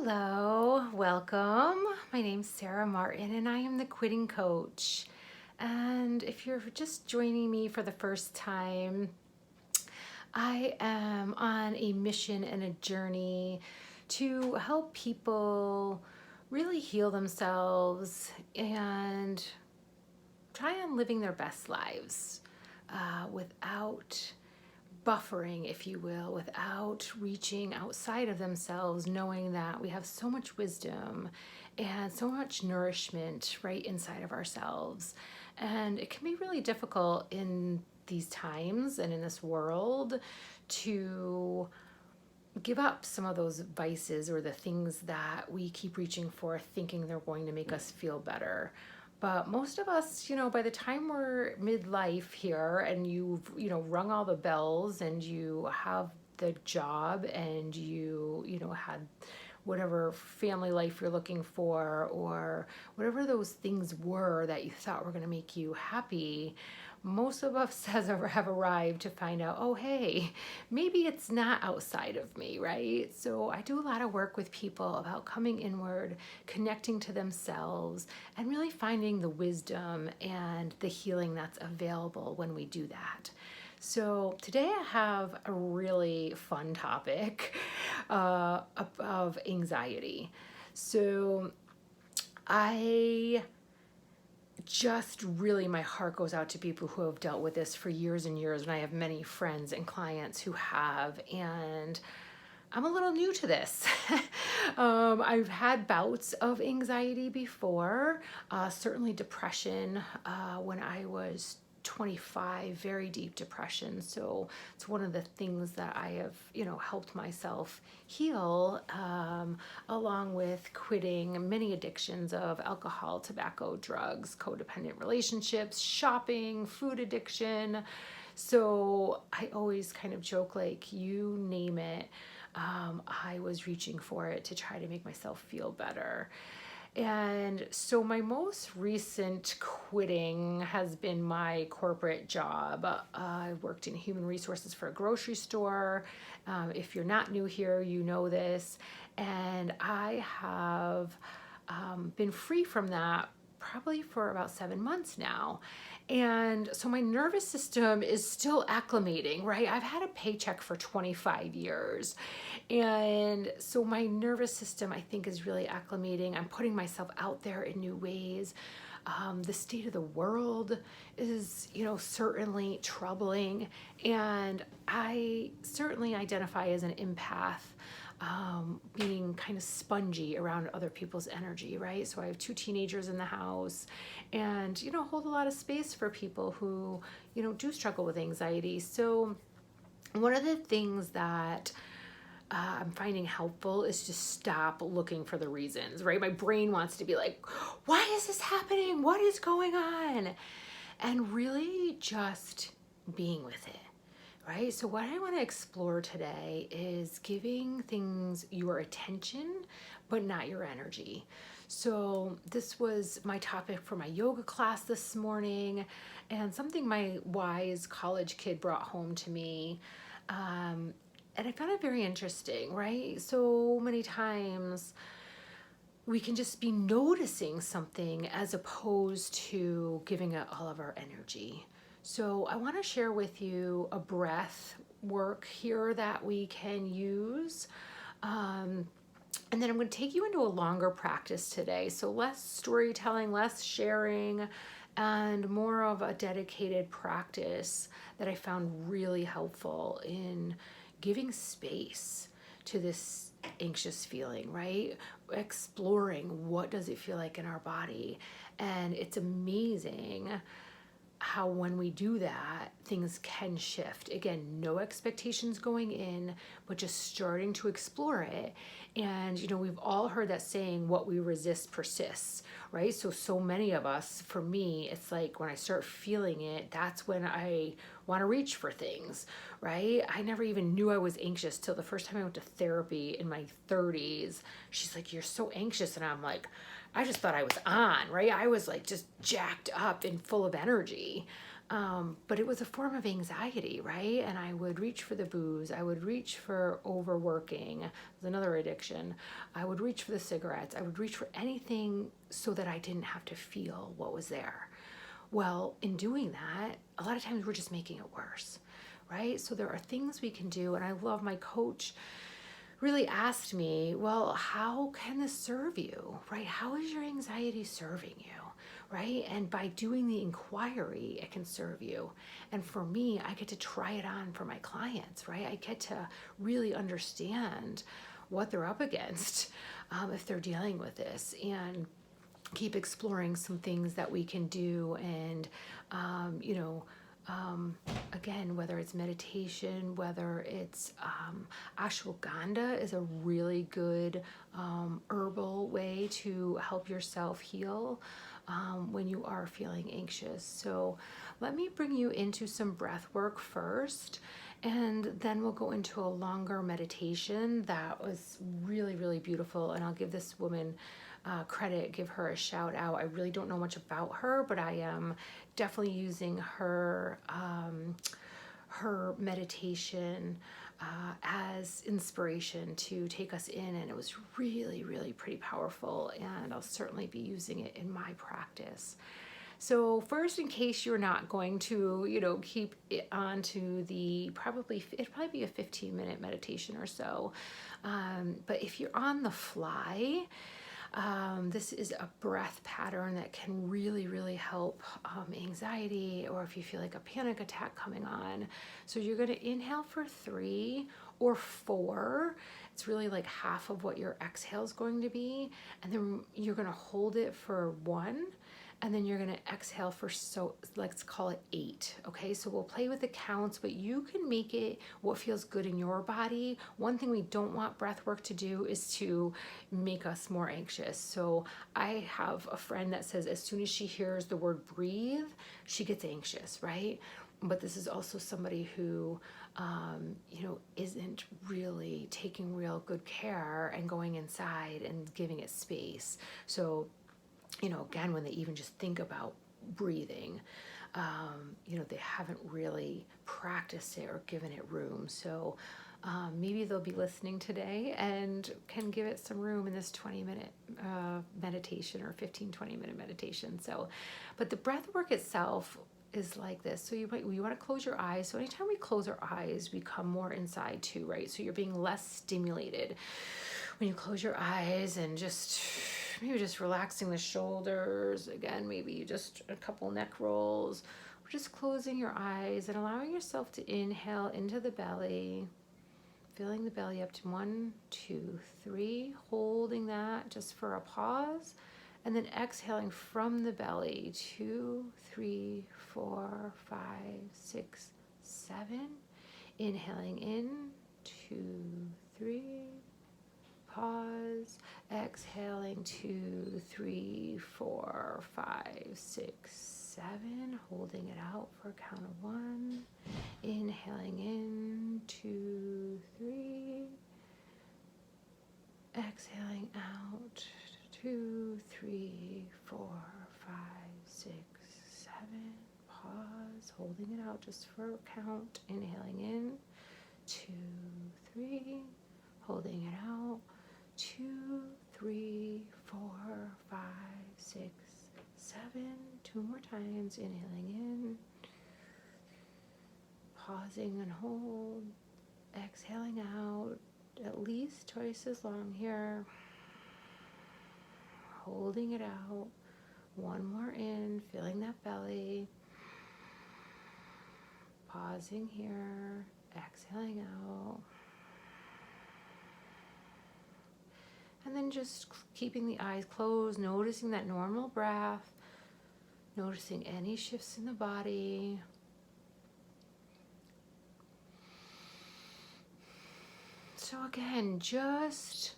Hello, welcome. My name's Sarah Martin and I am the quitting coach. And if you're just joining me for the first time, I am on a mission and a journey to help people really heal themselves and try on living their best lives without buffering, if you will, without reaching outside of themselves, knowing that we have so much wisdom and so much nourishment right inside of ourselves. And it can be really difficult in these times and in this world to give up some of those vices or the things that we keep reaching for, thinking they're going to make us feel better. But most of us, by the time we're midlife here and you've, rung all the bells and you have the job and had whatever family life you're looking for or whatever those things were that you thought were going to make you happy, most of us have arrived to find out, oh, hey, maybe it's not outside of me, right? So I do a lot of work with people about coming inward, connecting to themselves, and really finding the wisdom and the healing that's available when we do that. So today I have a really fun topic of anxiety. So I just really, my heart goes out to people who have dealt with this for years and years, and I have many friends and clients who have, and I'm a little new to this. I've had bouts of anxiety before, certainly depression when I was 25, very deep depression. So it's one of the things that I have, helped myself heal, along with quitting many addictions of alcohol, tobacco, drugs, codependent relationships, shopping, food addiction. So I always kind of joke, like, you name it, I was reaching for it to try to make myself feel better. And so my most recent quitting has been my corporate job. I worked in human resources for a grocery store. If you're not new here, you know this. And I have been free from that probably for about 7 months now. And so my nervous system is still acclimating, right? I've had a paycheck for 25 years. And so my nervous system, I think, is really acclimating. I'm putting myself out there in new ways. The state of the world is, certainly troubling. And I certainly identify as an empath. Being kind of spongy around other people's energy, right? So I have 2 teenagers in the house and, hold a lot of space for people who, do struggle with anxiety. So one of the things that I'm finding helpful is to stop looking for the reasons, right? My brain wants to be like, why is this happening? What is going on? And really just being with it. Right? So what I want to explore today is giving things your attention, but not your energy. So this was my topic for my yoga class this morning, and something my wise college kid brought home to me. And I found it very interesting, right? So many times we can just be noticing something as opposed to giving it all of our energy. So I want to share with you a breath work here that we can use. And then I'm going to take you into a longer practice today. So less storytelling, less sharing, and more of a dedicated practice that I found really helpful in giving space to this anxious feeling, right? Exploring what does it feel like in our body. And it's amazing how when we do that, things can shift. Again, no expectations going in, but just starting to explore it. And, we've all heard that saying, what we resist persists, right? So many of us, for me, it's like when I start feeling it, that's when I want to reach for things, right? I never even knew I was anxious till the first time I went to therapy in my 30s. She's like, you're so anxious. And I'm like, I just thought I was on, right? I was like just jacked up and full of energy. But it was a form of anxiety, right? And I would reach for the booze. I would reach for overworking. There's another addiction. I would reach for the cigarettes. I would reach for anything so that I didn't have to feel what was there. Well, in doing that, a lot of times we're just making it worse, right? So there are things we can do. And I love my coach really asked me, well, how can this serve you, right? How is your anxiety serving you, right? And by doing the inquiry, it can serve you. And for me, I get to try it on for my clients, right? I get to really understand what they're up against if they're dealing with this, and keep exploring some things that we can do. And, again, whether it's meditation, whether it's ashwagandha is a really good herbal way to help yourself heal when you are feeling anxious. So let me bring you into some breath work first, and then we'll go into a longer meditation that was really, really beautiful. And I'll give this woman credit, give her a shout out. I really don't know much about her, but I am definitely using her meditation as inspiration to take us in, and it was really, really pretty powerful, and I'll certainly be using it in my practice. So first, in case you're not going to, keep it on to it'd probably be a 15-minute meditation or so. But if you're on the fly, this is a breath pattern that can really, really help anxiety, or if you feel like a panic attack coming on. So you're going to inhale for 3 or 4. It's really like half of what your exhale is going to be. And then you're going to hold it for 1. And then you're going to exhale for, let's call it 8. Okay, so we'll play with the counts, but you can make it what feels good in your body. One thing we don't want breath work to do is to make us more anxious. So I have a friend that says as soon as she hears the word breathe, she gets anxious, right? But this is also somebody who, isn't really taking real good care and going inside and giving it space. So again, when they even just think about breathing, they haven't really practiced it or given it room. So maybe they'll be listening today and can give it some room in this 20-minute meditation or 20-minute meditation. So, but the breath work itself is like this. So you want to close your eyes. So anytime we close our eyes, we come more inside too, right? So you're being less stimulated when you close your eyes, and maybe just relaxing the shoulders. Again, maybe just a couple neck rolls. Or just closing your eyes and allowing yourself to inhale into the belly, filling the belly up to 1, 2, 3, holding that just for a pause, and then exhaling from the belly, 2, 3, 4, 5, 6, 7. Inhaling in, 2, 3. Pause, exhaling 2, 3, 4, 5, 6, 7, holding it out for a count of 1, inhaling in 2, 3, exhaling out 2, 3, 4, 5, 6, 7, pause, holding it out just for a count, inhaling in 2, 3, holding it out 2, 3, 4, 5, 6, 7. 2 more times. Inhaling in, pausing and hold, exhaling out at least twice as long here, holding it out. 1 more in, filling that belly, pausing here, exhaling out. And then just keeping the eyes closed, noticing that normal breath, noticing any shifts in the body. So again, just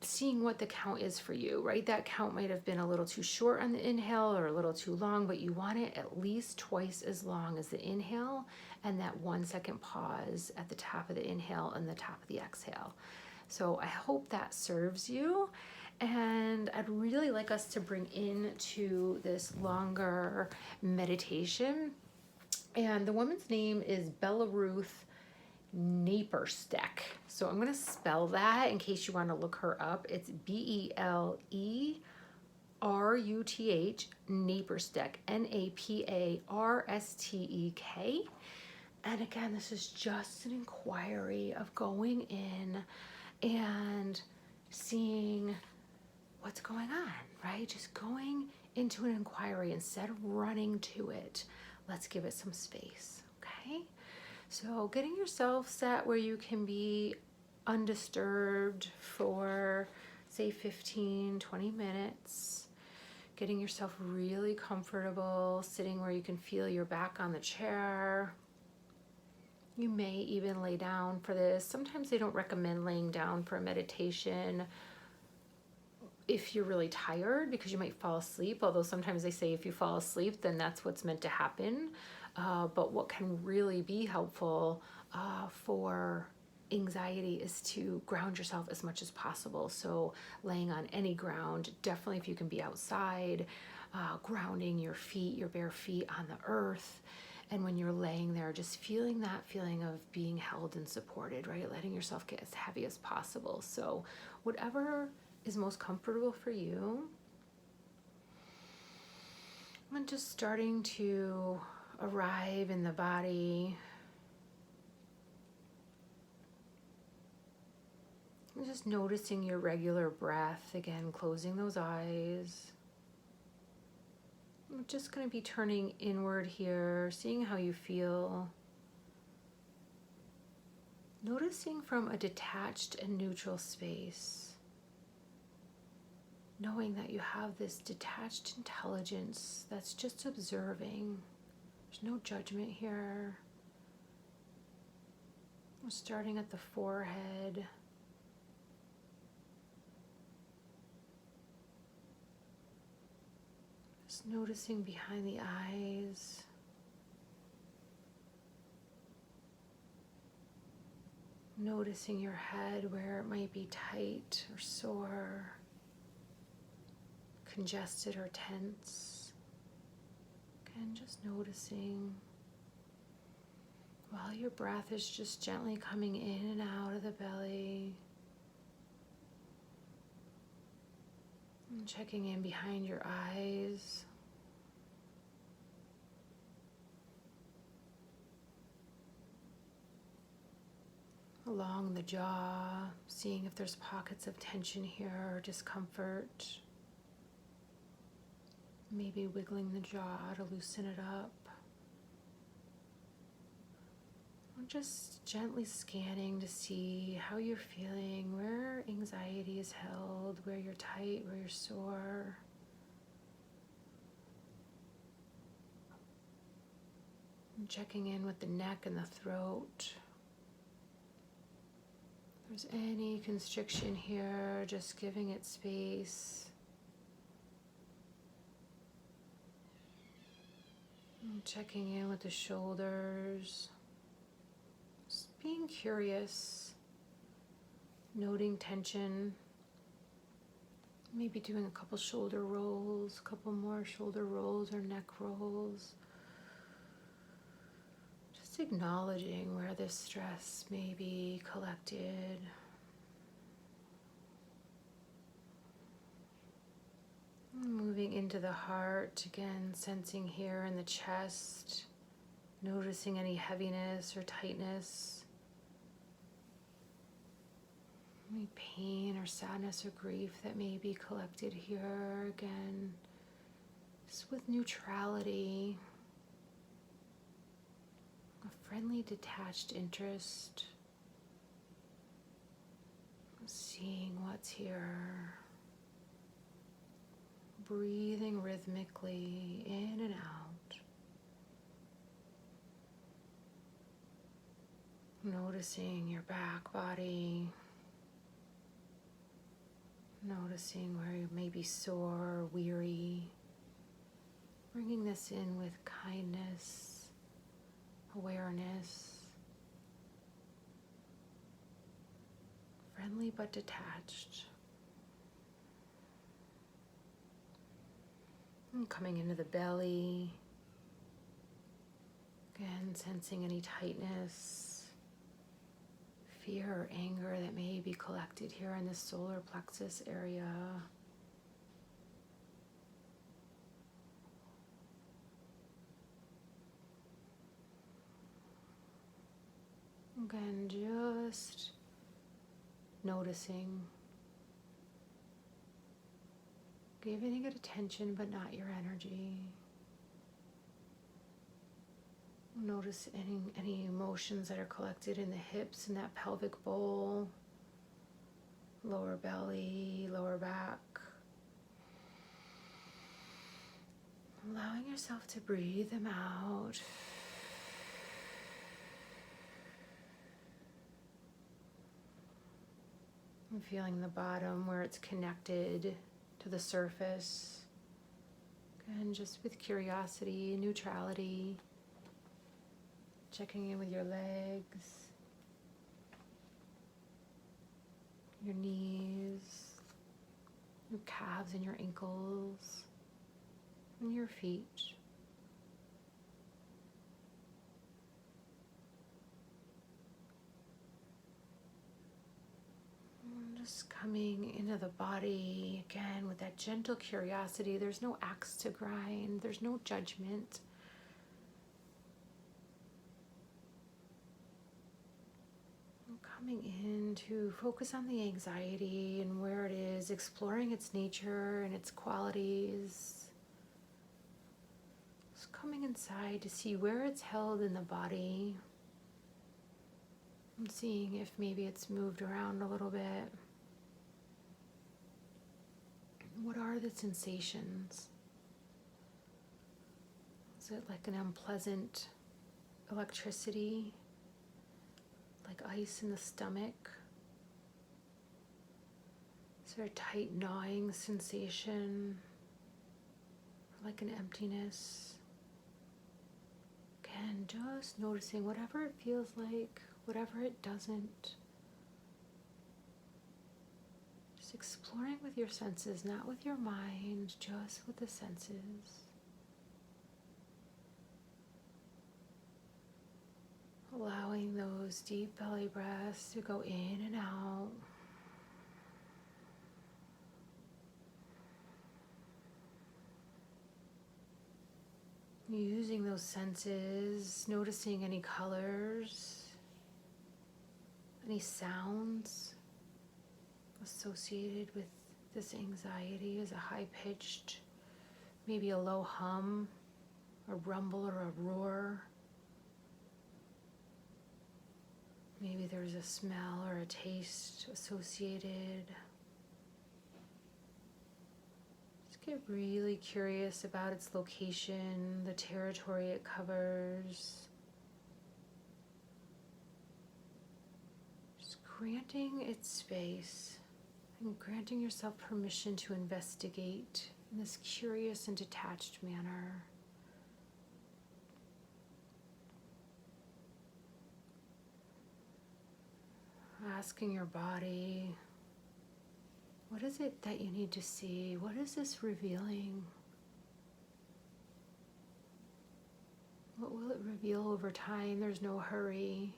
seeing what the count is for you, right? That count might have been a little too short on the inhale or a little too long, but you want it at least twice as long as the inhale, and that 1 second pause at the top of the inhale and the top of the exhale. So I hope that serves you. And I'd really like us to bring into this longer meditation. And the woman's name is Bella Ruth Napersteck. So I'm going to spell that in case you want to look her up. It's Beleruth, Napersteck, Naparstek. And again, this is just an inquiry of going in and seeing what's going on, right? Just going into an inquiry instead of running to it. Let's give it some space, okay? So getting yourself set where you can be undisturbed for, say, 15, 20 minutes. Getting yourself really comfortable, sitting where you can feel your back on the chair. You may even lay down for this. Sometimes they don't recommend laying down for a meditation if you're really tired, because you might fall asleep, although sometimes they say if you fall asleep, then that's what's meant to happen. But what can really be helpful for anxiety is to ground yourself as much as possible. So laying on any ground, definitely if you can be outside, grounding your feet, your bare feet on the earth. And when you're laying there, just feeling that feeling of being held and supported, right? Letting yourself get as heavy as possible. So whatever is most comfortable for you. And just starting to arrive in the body. And just noticing your regular breath. Again, closing those eyes. I'm just going to be turning inward here, seeing how you feel. Noticing from a detached and neutral space. Knowing that you have this detached intelligence that's just observing. There's no judgment here. We're starting at the forehead. Just noticing behind the eyes. Noticing your head where it might be tight or sore, congested or tense. Again, just noticing while your breath is just gently coming in and out of the belly. And checking in behind your eyes. Along the jaw, seeing if there's pockets of tension here or discomfort. Maybe wiggling the jaw to loosen it up. Or just gently scanning to see how you're feeling, where anxiety is held, where you're tight, where you're sore. And checking in with the neck and the throat. If there's any constriction here, just giving it space. And checking in with the shoulders. Just being curious, noting tension. Maybe doing a couple shoulder rolls, a couple more shoulder rolls or neck rolls. Just acknowledging where this stress may be collected. Moving into the heart, again, sensing here in the chest, noticing any heaviness or tightness, any pain or sadness or grief that may be collected here. Again, just with neutrality, a friendly, detached interest, seeing what's here. Breathing rhythmically in and out. Noticing your back body. Noticing where you may be sore or weary. Bringing this in with kindness, awareness. Friendly but detached. And coming into the belly. Again, sensing any tightness, fear or anger that may be collected here in the solar plexus area. Again, just noticing. Giving it attention, but not your energy. Notice any emotions that are collected in the hips and that pelvic bowl, lower belly, lower back. Allowing yourself to breathe them out. And feeling the bottom where it's connected to the surface. And just with curiosity, neutrality. Checking in with your legs, your knees, your calves and your ankles, and your feet. And just coming into the body again with that gentle curiosity. There's no axe to grind, there's no judgment. Coming in to focus on the anxiety and where it is, exploring its nature and its qualities. Just coming inside to see where it's held in the body. And seeing if maybe it's moved around a little bit. What are the sensations? Is it like an unpleasant electricity? Like ice in the stomach? Is there a tight gnawing sensation? Or like an emptiness? Again, just noticing whatever it feels like, whatever it doesn't. Just exploring with your senses, not with your mind, just with the senses. Allowing those deep belly breaths to go in and out. Using those senses, noticing any colors, any sounds associated with this anxiety as a high-pitched, maybe a low hum, a rumble or a roar. Maybe there's a smell or a taste associated. Just get really curious about its location, the territory it covers. Just granting it space and granting yourself permission to investigate in this curious and detached manner. Asking your body, what is it that you need to see? What is this revealing? What will it reveal over time? There's no hurry.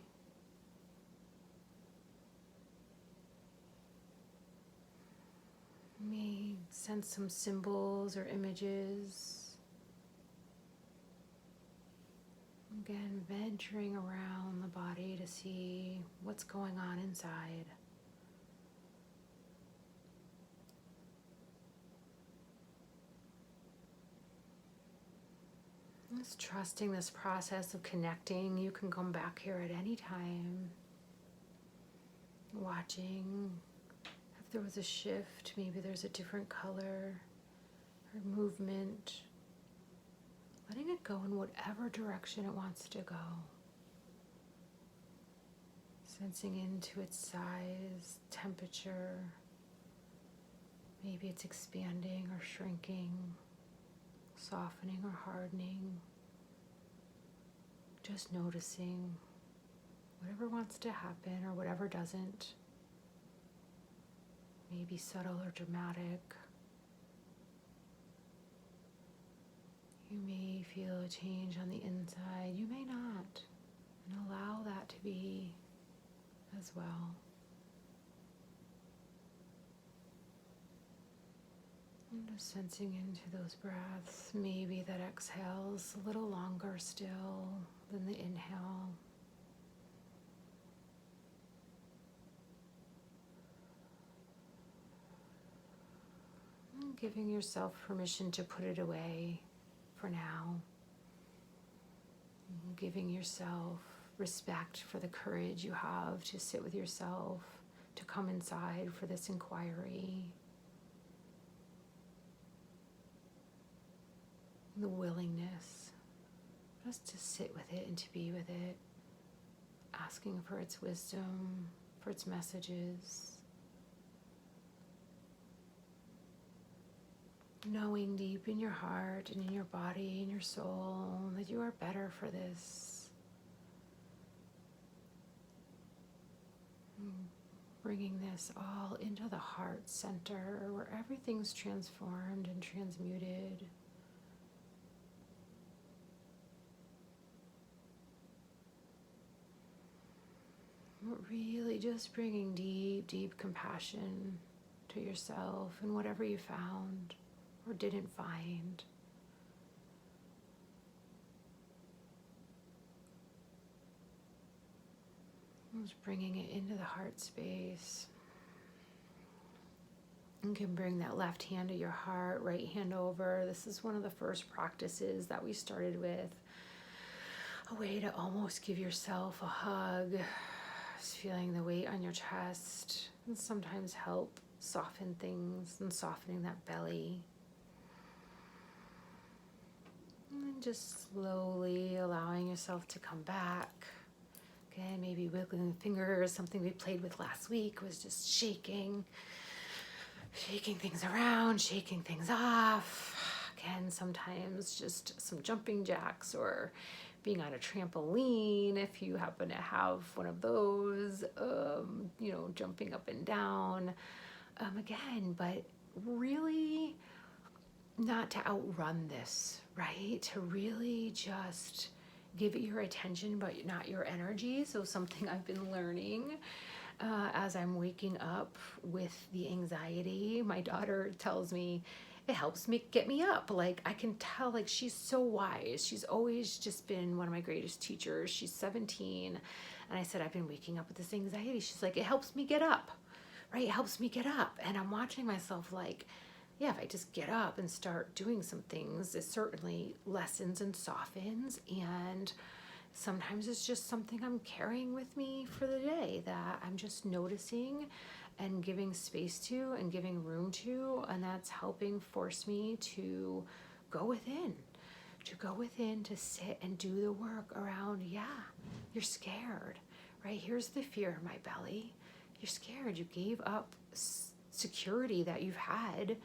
You may sense some symbols or images. Again, venturing around the body to see what's going on inside. Just trusting this process of connecting. You can come back here at any time. Watching if there was a shift, maybe there's a different color or movement. Letting it go in whatever direction it wants to go. Sensing into its size, temperature. Maybe it's expanding or shrinking, softening or hardening. Just noticing whatever wants to happen or whatever doesn't. Maybe subtle or dramatic. You may feel a change on the inside. You may not. And allow that to be as well. And just sensing into those breaths. Maybe that exhale's a little longer still than the inhale. And giving yourself permission to put it away for now. And giving yourself respect for the courage you have to sit with yourself, to come inside for this inquiry. The willingness just to sit with it and to be with it, asking for its wisdom, for its messages, knowing deep in your heart and in your body and your soul that you are better for this. Bringing this all into the heart center where everything's transformed and transmuted. Really just bringing deep, deep compassion to yourself and whatever you found or didn't find. Just bringing it into the heart space. You can bring that left hand to your heart, right hand over. This is one of the first practices that we started with. A way to almost give yourself a hug. Just feeling the weight on your chest and sometimes help soften things and softening that belly. And then just slowly allowing yourself to come back. Again, maybe wiggling the fingers. Something we played with last week was just shaking things around, shaking things off. Again, sometimes just some jumping jacks or being on a trampoline if you happen to have one of those, jumping up and down. Again, but really not to outrun this, right? To really just give it your attention, but not your energy. So something I've been learning as I'm waking up with the anxiety, my daughter tells me, it helps me get me up. Like I can tell, like she's so wise. She's always just been one of my greatest teachers. She's 17. And I said, I've been waking up with this anxiety. She's like, it helps me get up, right? It helps me get up. And I'm watching myself like, yeah, if I just get up and start doing some things, it certainly lessens and softens. And sometimes it's just something I'm carrying with me for the day that I'm just noticing and giving space to and giving room to, and that's helping force me to go within, to sit and do the work around, yeah, you're scared, right? Here's the fear in my belly. You're scared. You gave up security that you've had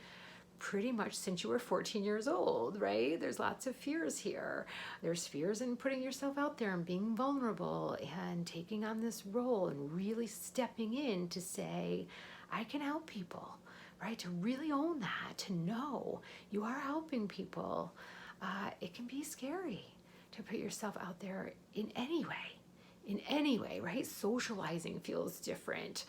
pretty much since you were 14 years old, right? There's lots of fears here. There's fears in putting yourself out there and being vulnerable and taking on this role and really stepping in to say, I can help people, right? To really own that, to know you are helping people. It can be scary to put yourself out there in any way, right? Socializing feels different.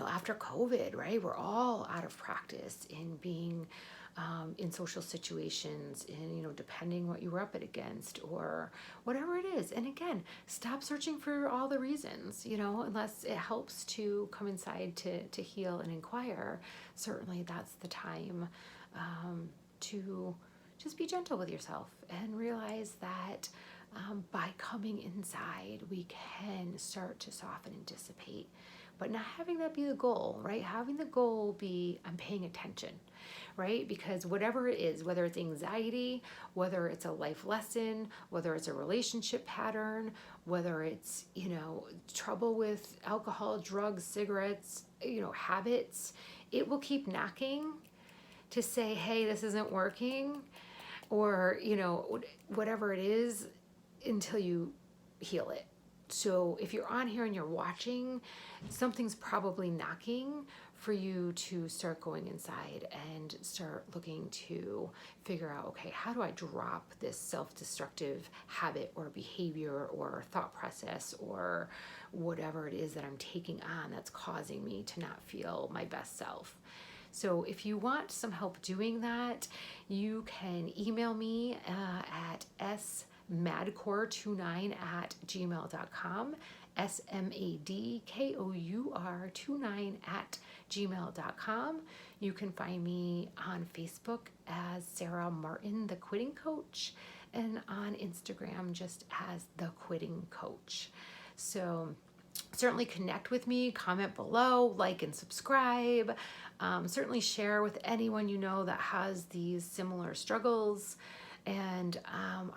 After COVID, right, we're all out of practice in being in social situations, depending what you were up against or whatever it is. And again, stop searching for all the reasons, unless it helps to come inside to heal and inquire. Certainly that's the time to just be gentle with yourself and realize that by coming inside, we can start to soften and dissipate. But not having that be the goal, right? Having the goal be, I'm paying attention, right? Because whatever it is, whether it's anxiety, whether it's a life lesson, whether it's a relationship pattern, whether it's, trouble with alcohol, drugs, cigarettes, habits, it will keep knocking to say, hey, this isn't working, or, whatever it is, until you heal it. So if you're on here and you're watching, something's probably knocking for you to start going inside and start looking to figure out, okay, how do I drop this self-destructive habit or behavior or thought process or whatever it is that I'm taking on that's causing me to not feel my best self. So if you want some help doing that, you can email me at smadkour29@gmail.com, smadkour29@gmail.com. You can find me on Facebook as Sarah Martin, the Quitting Coach, and on Instagram just as the Quitting Coach. So certainly connect with me, comment below, like and subscribe. Certainly share with anyone you know that has these similar struggles. And I'm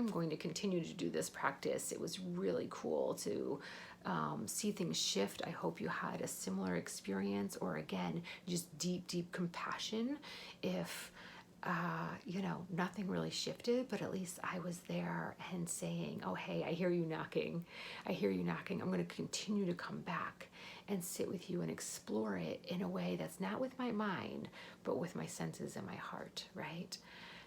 going to continue to do this practice. It was really cool to see things shift. I hope you had a similar experience, or again, just deep, deep compassion if nothing really shifted, but at least I was there and saying, oh, hey, I hear you knocking. I hear you knocking. I'm going to continue to come back and sit with you and explore it in a way that's not with my mind, but with my senses and my heart, right?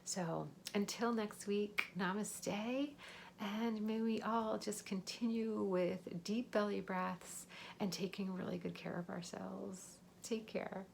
So until next week, namaste, and may we all just continue with deep belly breaths and taking really good care of ourselves. Take care.